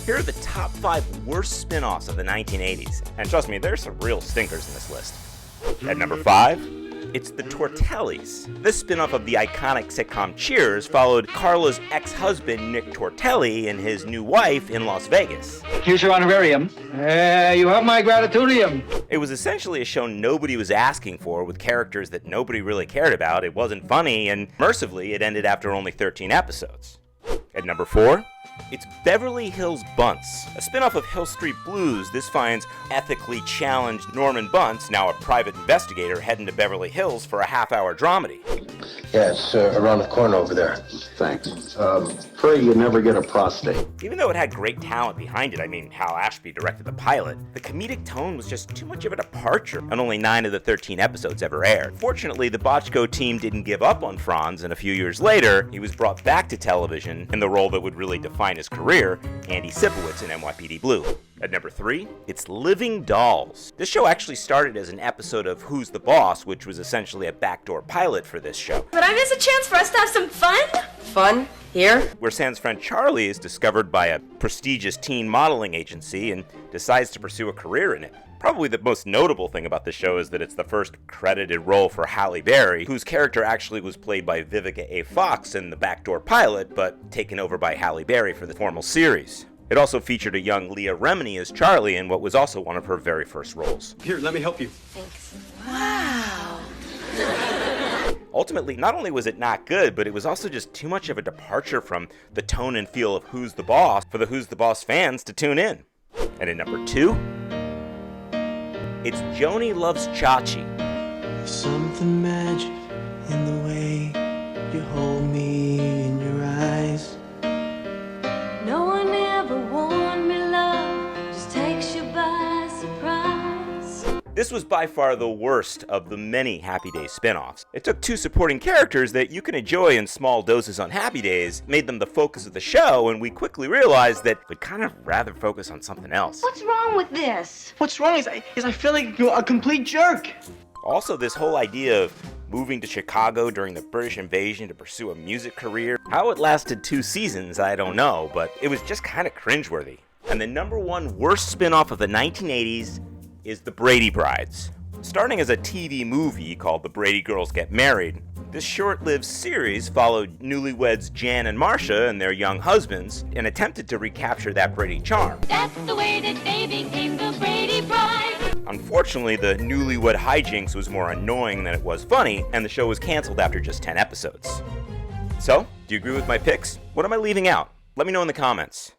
Here are the top 5 worst spin-offs of the 1980s, and trust me, there's some real stinkers in this list. At number 5, it's the Tortellis. This spin-off of the iconic sitcom Cheers followed Carla's ex-husband Nick Tortelli and his new wife in Las Vegas. Here's your honorarium. You have my gratitudium. It was essentially a show nobody was asking for, with characters that nobody really cared about. It wasn't funny, and mercifully, it ended after only 13 episodes. At number 4, it's Beverly Hills Bunce. A spin-off of Hill Street Blues, this finds ethically challenged Norman Bunce, now a private investigator, heading to Beverly Hills for a half-hour dramedy. Yeah, it's around the corner over there. Thanks. Pray you never get a prostate. Even though it had great talent behind it, I mean, Hal Ashby directed the pilot, the comedic tone was just too much of a departure, and only 9 of the 13 episodes ever aired. Fortunately, the Bochco team didn't give up on Franz, and a few years later, he was brought back to television in the role that would really define his career, Andy Sipowicz in NYPD Blue. At number 3, it's Living Dolls. This show actually started as an episode of Who's the Boss, which was essentially a backdoor pilot for this show. But I miss a chance for us to have some fun? Fun? Here? Where Sam's friend Charlie is discovered by a prestigious teen modeling agency and decides to pursue a career in it. Probably the most notable thing about this show is that it's the first credited role for Halle Berry, whose character actually was played by Vivica A. Fox in the backdoor pilot, but taken over by Halle Berry for the formal series. It also featured a young Leah Remini as Charlie in what was also one of her very first roles. Here, let me help you. Thanks. Wow. Ultimately, not only was it not good, but it was also just too much of a departure from the tone and feel of Who's the Boss for the Who's the Boss fans to tune in. And at number 2, it's Joni Loves Chachi. Something magic in the way you hold me in your eyes. No one ever warned me love just takes you by surprise. This was by far the worst of the many Happy Days spin-offs. It took 2 supporting characters that you can enjoy in small doses on Happy Days, made them the focus of the show, and we quickly realized that we'd kind of rather focus on something else. What's wrong with this? What's wrong is I feel like a complete jerk. Also, this whole idea of moving to Chicago during the British invasion to pursue a music career. How it lasted 2 seasons, I don't know, but it was just kind of cringeworthy. And the number 1 worst spin-off of the 1980s is The Brady Brides. Starting as a TV movie called The Brady Girls Get Married, this short-lived series followed newlyweds Jan and Marcia and their young husbands and attempted to recapture that Brady charm. That's the way that they became the Brady Bride. Unfortunately, the newlywed hijinks was more annoying than it was funny, and the show was canceled after just 10 episodes. So, do you agree with my picks? What am I leaving out? Let me know in the comments.